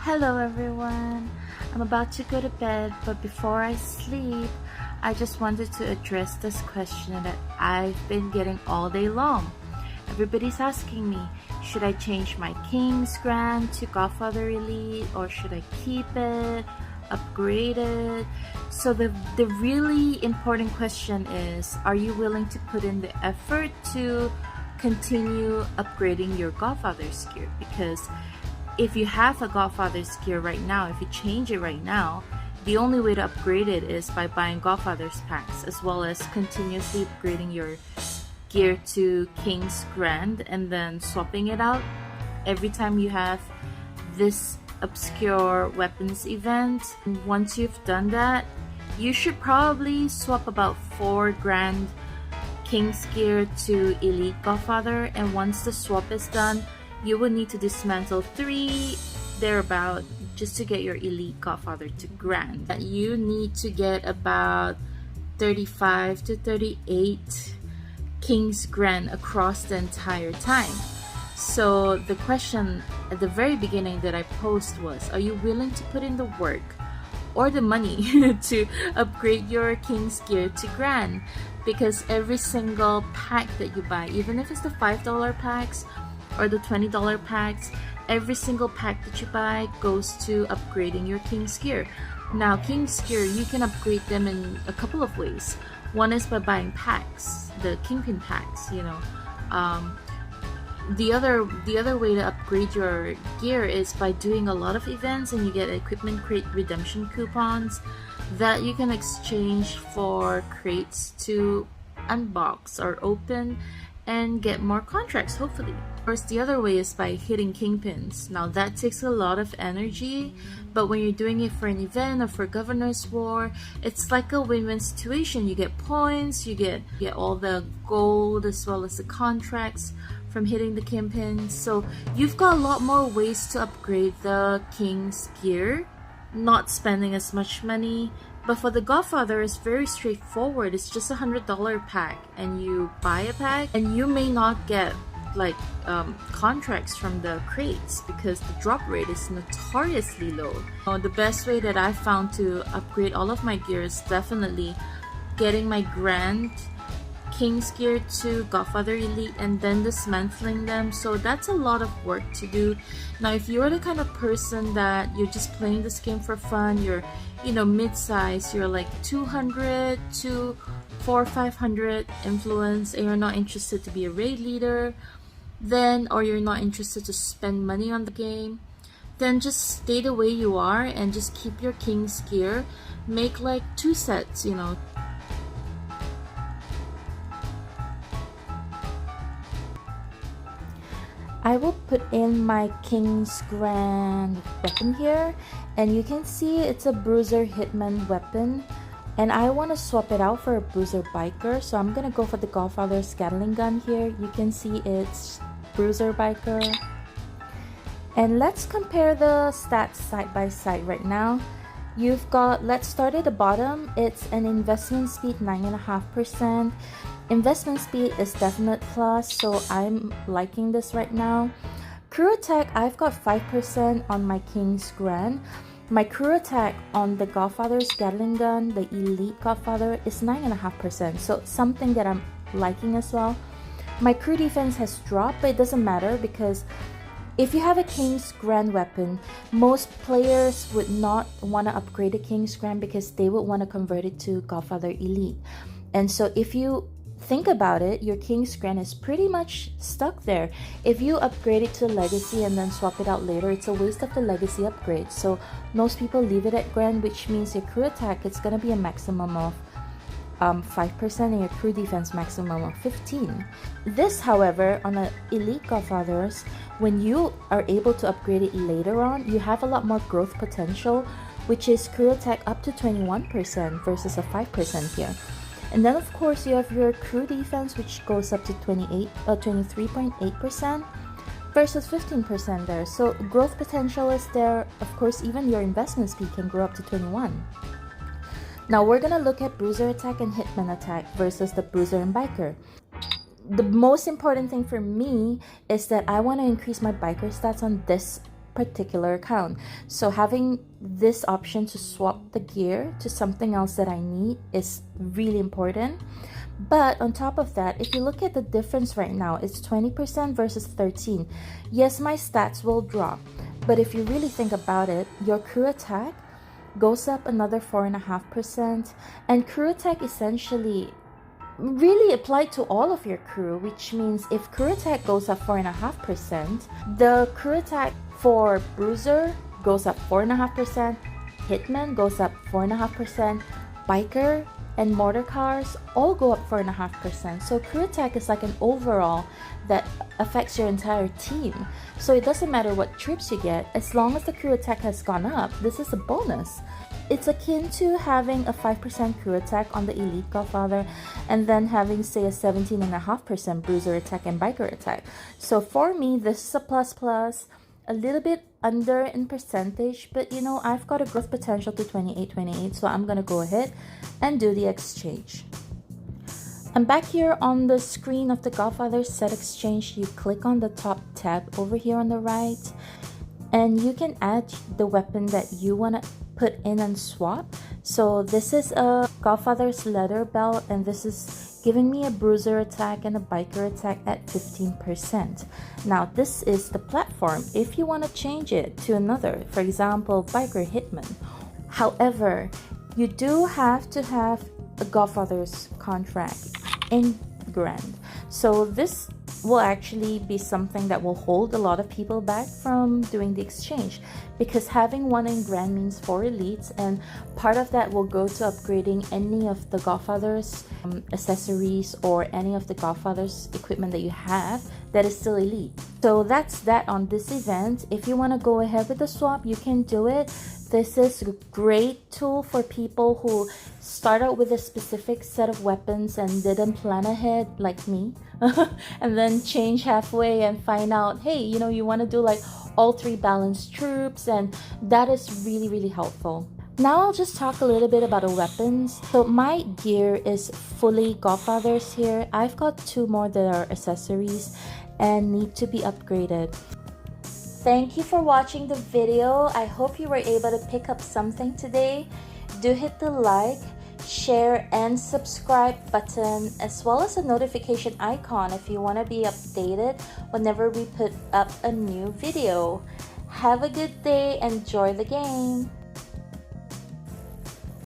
Hello everyone! I'm about to go to bed, but before I sleep, I just wanted to address this question that I've been getting all day long. Everybody's asking me, should I change my King's Grand to Godfather Elite, or should I keep it, upgrade it? So the really important question is, are you willing to put in the effort to continue upgrading your Godfather's gear? Because if you have a Godfather's gear right now, if you change it right now, the only way to upgrade it is by buying Godfather's packs, as well as continuously upgrading your gear to King's Grand and then swapping it out every time you have this obscure weapons event. And once you've done that, you should probably swap about 4 grand King's gear to Elite Godfather, and once the swap is done, you will need to dismantle 3 thereabout just to get your Elite Godfather to Grand. You need to get about 35 to 38 King's Grand across the entire time. So the question at the very beginning that I posed was, are you willing to put in the work or the money to upgrade your King's gear to Grand? Because every single pack that you buy, even if it's the $5 packs or the $20 packs, every single pack that you buy goes to upgrading your King's gear. Now, King's gear, you can upgrade them in a couple of ways. One is by buying packs, the Kingpin packs, you know. The other way to upgrade your gear is by doing a lot of events, and you get equipment crate redemption coupons that you can exchange for crates to unbox or open and get more contracts, hopefully. Of course, the other way is by hitting kingpins. Now that takes a lot of energy, but when you're doing it for an event or for Governor's War, it's like a win-win situation. You get points, you get all the gold as well as the contracts from hitting the kingpins. So you've got a lot more ways to upgrade the King's gear, not spending as much money. But for the Godfather, it's very straightforward. It's just $100 pack, and you buy a pack, and you may not get like contracts from the crates because the drop rate is notoriously low. The best way that I found to upgrade all of my gear is definitely getting my Grand King's gear to Godfather Elite and then dismantling them. So that's a lot of work to do. Now, if you're the kind of person that you're just playing this game for fun, you're mid-size, you're like 200 to 400 or 500 influence, and you're not interested to be a raid leader, then, or you're not interested to spend money on the game, then just stay the way you are and just keep your King's gear. Make like 2 sets, I will put in my King's Grand weapon here, and you can see it's a Bruiser Hitman weapon, and I want to swap it out for a Bruiser Biker, so I'm gonna go for the Godfather's Gatling gun here. You can see it's Bruiser Biker, and let's compare the stats side by side right now. You've got, let's start at the bottom. It's an investment speed 9.5%. Investment speed is definite plus, so I'm liking this right now. Crew attack, I've got 5% on my King's Grand. My crew attack on the Godfather's Gatling gun, the Elite Godfather, is 9.5%, so something that I'm liking as well. My crew defense has dropped, but it doesn't matter because if you have a King's Grand weapon, most players would not want to upgrade a King's Grand because they would want to convert it to Godfather Elite. And so if you think about it, your King's Grand is pretty much stuck there. If you upgrade it to Legacy and then swap it out later, it's a waste of the Legacy upgrade. So most people leave it at Grand, which means your crew attack, it's going to be a maximum of 5% and your crew defense maximum of 15. This, however, on the Elite Godfathers, when you are able to upgrade it later on, you have a lot more growth potential, which is crew attack up to 21% versus a 5% here. And then of course you have your crew defense, which goes up to 23.8% versus 15% there. So growth potential is there. Of course, even your investment speed can grow up to 21. Now we're gonna look at Bruiser attack and Hitman attack versus the Bruiser and Biker. The most important thing for me is that I want to increase my Biker stats on this particular account. So having this option to swap the gear to something else that I need is really important. But on top of that, if you look at the difference right now, it's 20% versus 13. Yes, my stats will drop, but if you really think about it, your crew attack goes up another 4.5%, and crew attack essentially really applied to all of your crew, which means if crew attack goes up 4.5%, the crew attack for bruiser goes up 4.5%, hitman goes up 4.5%, biker and mortar cars all go up 4.5%. So crew attack is like an overall that affects your entire team. So it doesn't matter what troops you get, as long as the crew attack has gone up, this is a bonus. It's akin to having a 5% crew attack on the Elite Godfather and then having, say, a 17.5% bruiser attack and biker attack. So for me, this is a plus, a little bit under in percentage, but you know, I've got a growth potential to 28, so I'm gonna go ahead and do the exchange. I'm back here on the screen of the Godfather set exchange. You click on the top tab over here on the right, and you can add the weapon that you want to put in and swap. So this is a Godfather's leather belt, and this is giving me a bruiser attack and a biker attack at 15%. Now this is the platform if you want to change it to another, for example, biker hitman. However, you do have to have a Godfather's contract in Grand. So this will actually be something that will hold a lot of people back from doing the exchange, because having one in Grand means 4 elites, and part of that will go to upgrading any of the Godfather's accessories or any of the Godfather's equipment that you have that is still elite. So that's that on this event. If you want to go ahead with the swap, you can do it. This is a great tool for people who start out with a specific set of weapons and didn't plan ahead like me and then change halfway and find out, hey, you know, you want to do like all 3 balanced troops, and that is really helpful. Now I'll just talk a little bit about the weapons. So my gear is fully Godfather's here. I've got 2 more that are accessories and need to be upgraded. Thank you for watching the video. I hope you were able to pick up something today. Do hit the like, share, and subscribe button, as well as a notification icon if you want to be updated whenever we put up a new video. Have a good day. Enjoy the game.